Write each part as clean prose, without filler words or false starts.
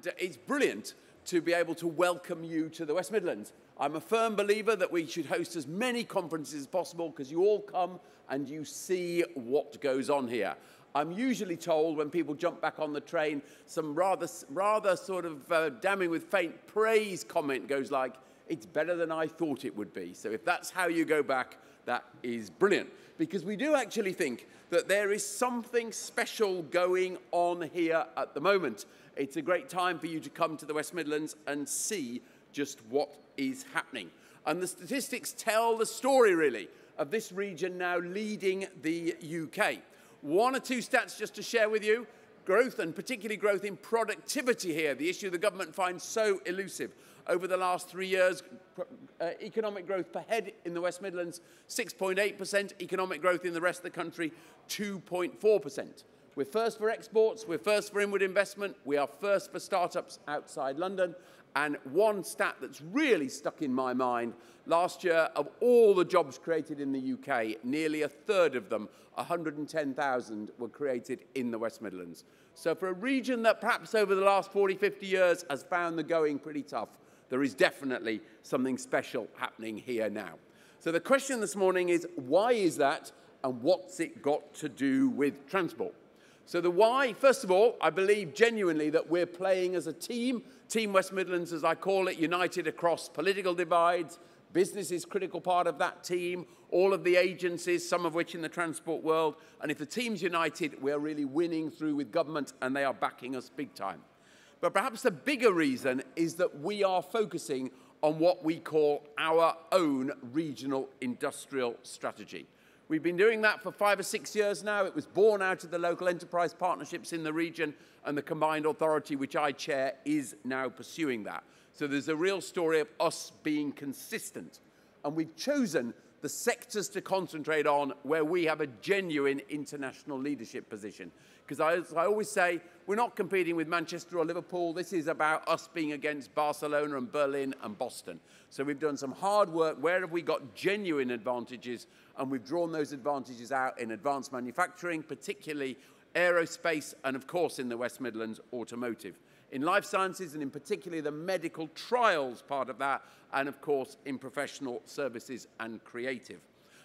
and it's brilliant to be able to welcome you to the West Midlands. I'm a firm believer that we should host as many conferences as possible because you all come and you see what goes on here. I'm usually told when people jump back on the train, some rather sort of damning with faint praise comment goes like, it's better than I thought it would be. So if that's how you go back, that is brilliant. Because we do actually think that there is something special going on here at the moment. It's a great time for you to come to the West Midlands and see just what is happening. And the statistics tell the story, really, of this region now leading the UK. One or two stats just to share with you. Growth, and particularly growth in productivity here, the issue the government finds so elusive. Over the last 3 years, economic growth per head in the West Midlands, 6.8%, economic growth in the rest of the country, 2.4%. We're first for exports, we're first for inward investment, we are first for startups outside London, and one stat that's really stuck in my mind, last year, of all the jobs created in the UK, nearly a third of them, 110,000, were created in the West Midlands. So for a region that perhaps over the last 40, 50 years has found the going pretty tough, there is definitely something special happening here now. So the question this morning is, why is that, and what's it got to do with transport? So the why, first of all, I believe genuinely that we're playing as a team, Team West Midlands as I call it, united across political divides. Business is a critical part of that team, all of the agencies, some of which in the transport world. And if the team's united, we're really winning through with government and they are backing us big time. But perhaps the bigger reason is that we are focusing on what we call our own regional industrial strategy. We've been doing that for 5 or 6 years now. It was born out of the local enterprise partnerships in the region, and the combined authority, which I chair, is now pursuing that. So there's a real story of us being consistent. And we've chosen the sectors to concentrate on where we have a genuine international leadership position. Because as I always say, we're not competing with Manchester or Liverpool. This is about us being against Barcelona and Berlin and Boston. So we've done some hard work. Where have we got genuine advantages? And we've drawn those advantages out in advanced manufacturing, particularly aerospace, and of course in the West Midlands, automotive. In life sciences, and in particular the medical trials part of that, and of course in professional services and creative.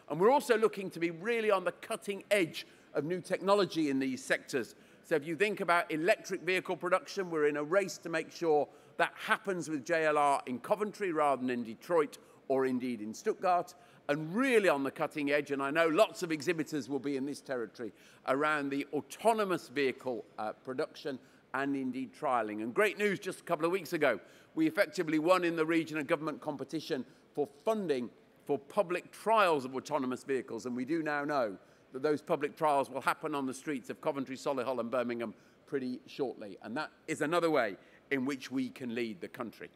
And we're also looking to be really on the cutting edge of new technology in these sectors. So if you think about electric vehicle production, we're in a race to make sure that happens with JLR in Coventry rather than in Detroit or indeed in Stuttgart, and really on the cutting edge, and I know lots of exhibitors will be in this territory, around the autonomous vehicle production and indeed trialling. And great news, just a couple of weeks ago, we effectively won in the region a government competition for funding for public trials of autonomous vehicles, and we do now know that those public trials will happen on the streets of Coventry, Solihull and Birmingham pretty shortly. And that is another way in which we can lead the country.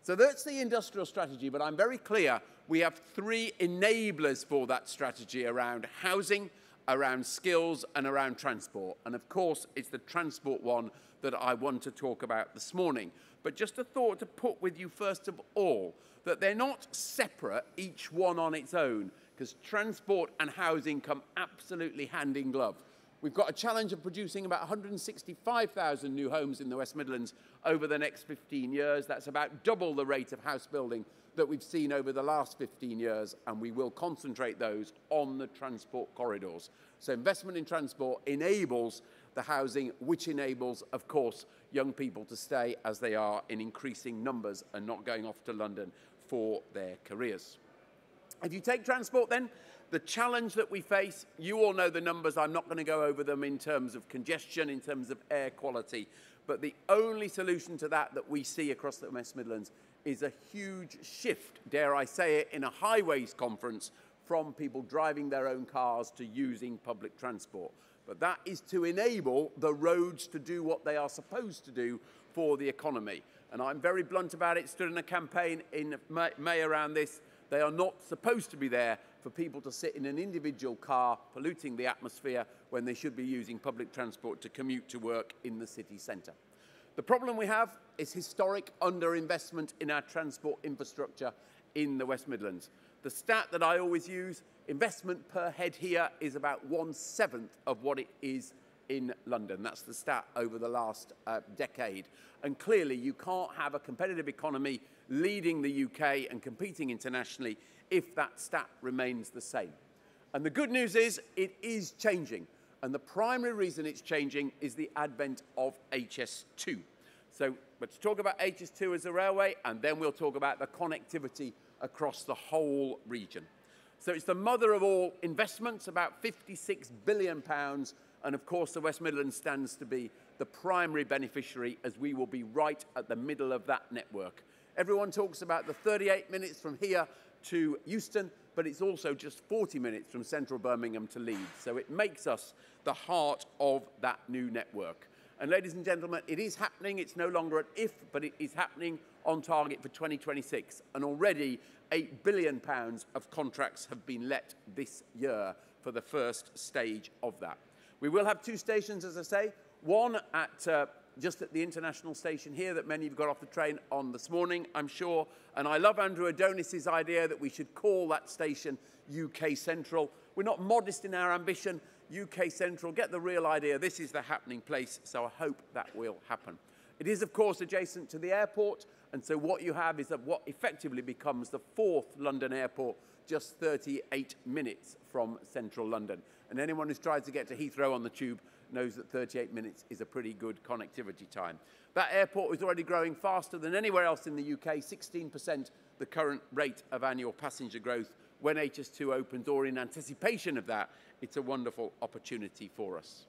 So that's the industrial strategy, but I'm very clear we have 3 enablers for that strategy around housing, around skills and around transport. And of course, it's the transport one that I want to talk about this morning. But just a thought to put with you first of all, that they're not separate, each one on its own, because transport and housing come absolutely hand in glove. We've got a challenge of producing about 165,000 new homes in the West Midlands over the next 15 years. That's about double the rate of house building that we've seen over the last 15 years, and we will concentrate those on the transport corridors. So investment in transport enables the housing, which enables, of course, young people to stay as they are in increasing numbers and not going off to London for their careers. If you take transport then, the challenge that we face, you all know the numbers, I'm not going to go over them in terms of congestion, in terms of air quality, but the only solution to that we see across the West Midlands is a huge shift, dare I say it, in a highways conference from people driving their own cars to using public transport. But that is to enable the roads to do what they are supposed to do for the economy. And I'm very blunt about it, stood in a campaign in May around this. They are not supposed to be there for people to sit in an individual car polluting the atmosphere when they should be using public transport to commute to work in the city centre. The problem we have is historic underinvestment in our transport infrastructure in the West Midlands. The stat that I always use, investment per head here is about 1/7 of what it is in London. That's the stat over the last decade. And clearly, you can't have a competitive economy leading the UK and competing internationally if that stat remains the same. And the good news is it is changing. And the primary reason it's changing is the advent of HS2. So let's talk about HS2 as a railway, and then we'll talk about the connectivity across the whole region. So it's the mother of all investments, about £56 billion, and of course the West Midlands stands to be the primary beneficiary, as we will be right at the middle of that network. Everyone talks about the 38 minutes from here to Euston, but it's also just 40 minutes from central Birmingham to Leeds. So it makes us the heart of that new network. And ladies and gentlemen, it is happening. It's no longer an if, but it is happening on target for 2026. And already £8 billion of contracts have been let this year for the first stage of that. We will have two stations, as I say, one at just at the international station here that many of you got off the train on this morning, I'm sure. And I love Andrew Adonis's idea that we should call that station UK Central. We're not modest in our ambition. UK Central, get the real idea. This is the happening place, so I hope that will happen. It is, of course, adjacent to the airport, and so what you have is what effectively becomes the fourth London airport, just 38 minutes from central London. And anyone who's tried to get to Heathrow on the tube knows that 38 minutes is a pretty good connectivity time. That airport is already growing faster than anywhere else in the UK, 16% the current rate of annual passenger growth. When HS2 opens, or in anticipation of that, it's a wonderful opportunity for us.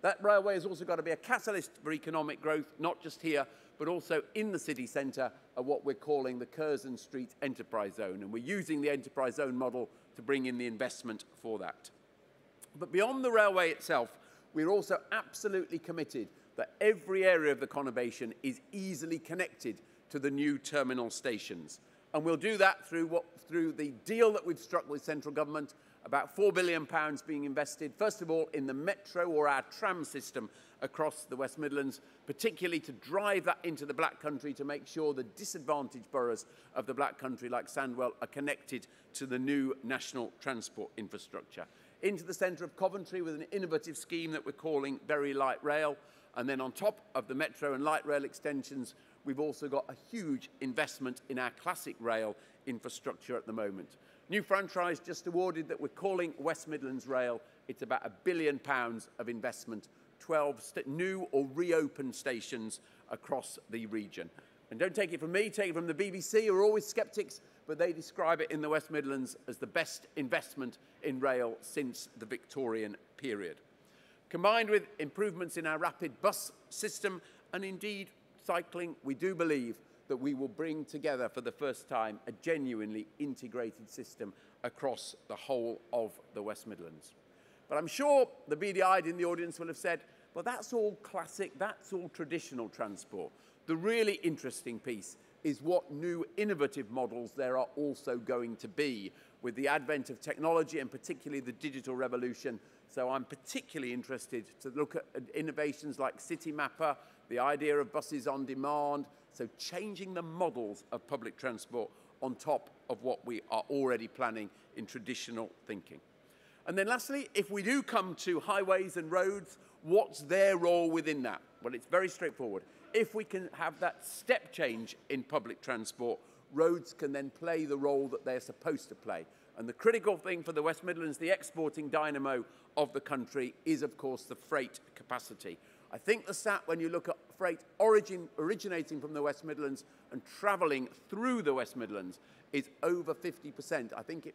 That railway has also got to be a catalyst for economic growth, not just here, but also in the city centre of what we're calling the Curzon Street Enterprise Zone. And we're using the Enterprise Zone model to bring in the investment for that. But beyond the railway itself, we're also absolutely committed that every area of the conurbation is easily connected to the new terminal stations. And we'll do that through the deal that we've struck with central government, about £4 billion being invested, first of all, in the metro or our tram system across the West Midlands, particularly to drive that into the Black Country to make sure the disadvantaged boroughs of the Black Country, like Sandwell, are connected to the new national transport infrastructure. Into the centre of Coventry with an innovative scheme that we're calling Very Light Rail. And then on top of the metro and light rail extensions, we've also got a huge investment in our classic rail infrastructure at the moment. New franchise just awarded that we're calling West Midlands Rail. It's about £1 billion of investment, 12 new or reopened stations across the region. And don't take it from me, take it from the BBC, who are always sceptics, but they describe it in the West Midlands as the best investment in rail since the Victorian period. Combined with improvements in our rapid bus system and indeed cycling, we do believe that we will bring together for the first time a genuinely integrated system across the whole of the West Midlands. But I'm sure the beady-eyed in the audience will have said, well, that's all classic, that's all traditional transport. The really interesting piece is what new innovative models there are also going to be with the advent of technology and particularly the digital revolution. So I'm particularly interested to look at innovations like City Mapper, the idea of buses on demand, so changing the models of public transport on top of what we are already planning in traditional thinking. And then lastly, if we do come to highways and roads, what's their role within that? Well, it's very straightforward. If we can have that step change in public transport, roads can then play the role that they're supposed to play. And the critical thing for the West Midlands, the exporting dynamo of the country, is, of course, the freight capacity. I think the stat, when you look at freight originating from the West Midlands and travelling through the West Midlands, is over 50%. I think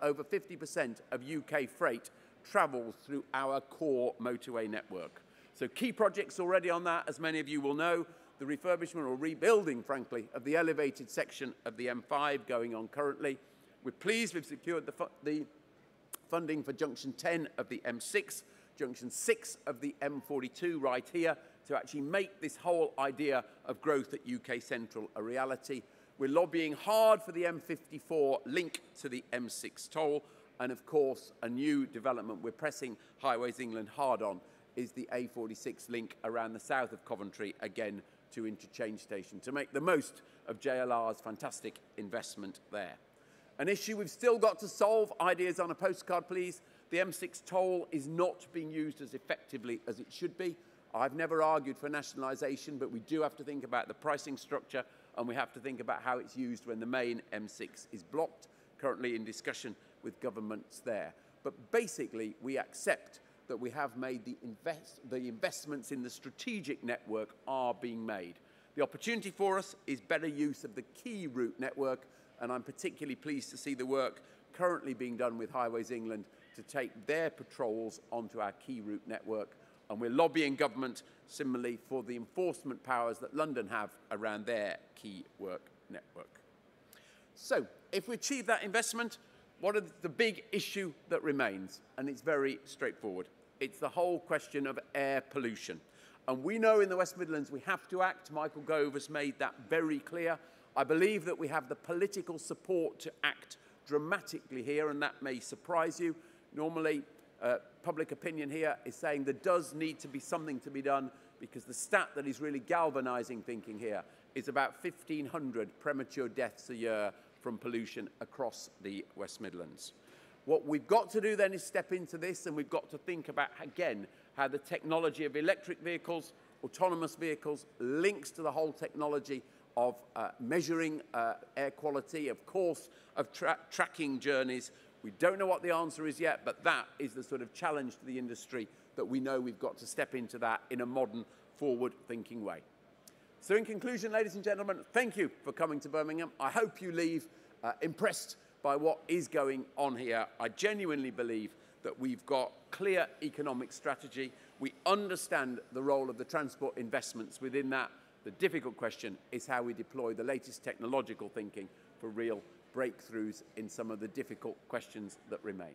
over 50% of UK freight travels through our core motorway network. So key projects already on that, as many of you will know, the refurbishment or rebuilding, frankly, of the elevated section of the M5 going on currently. We're pleased we've secured the funding for Junction 10 of the M6, Junction 6 of the M42 right here, to actually make this whole idea of growth at UK Central a reality. We're lobbying hard for the M54 link to the M6 toll, and of course, a new development we're pressing Highways England hard on is the A46 link around the south of Coventry, again to Interchange Station, to make the most of JLR's fantastic investment there. An issue we've still got to solve, ideas on a postcard please, The M6 toll is not being used as effectively as it should be. I've never argued for nationalisation, but we do have to think about the pricing structure, and we have to think about how it's used when the main M6 is blocked, currently in discussion with governments there. But basically, we accept that we have made the investments in the strategic network are being made. The opportunity for us is better use of the key route network, and I'm particularly pleased to see the work currently being done with Highways England to take their patrols onto our key route network. And we're lobbying government similarly for the enforcement powers that London have around their key work network. So, if we achieve that investment, what is the big issue that remains? And it's very straightforward. It's the whole question of air pollution. And we know in the West Midlands we have to act. Michael Gove has made that very clear. I believe that we have the political support to act dramatically here, and that may surprise you. Normally, public opinion here is saying there does need to be something to be done, because the stat that is really galvanising thinking here is about 1,500 premature deaths a year from pollution across the West Midlands. What we've got to do then is step into this, and we've got to think about, again, how the technology of electric vehicles, autonomous vehicles, links to the whole technology of measuring air quality, of course, of tracking journeys. We don't know what the answer is yet, but that is the sort of challenge to the industry that we know we've got to step into that in a modern, forward-thinking way. So in conclusion, ladies and gentlemen, thank you for coming to Birmingham. I hope you leave impressed by what is going on here. I genuinely believe that we've got clear economic strategy. We understand the role of the transport investments within that. The difficult question is how we deploy the latest technological thinking for real breakthroughs in some of the difficult questions that remain.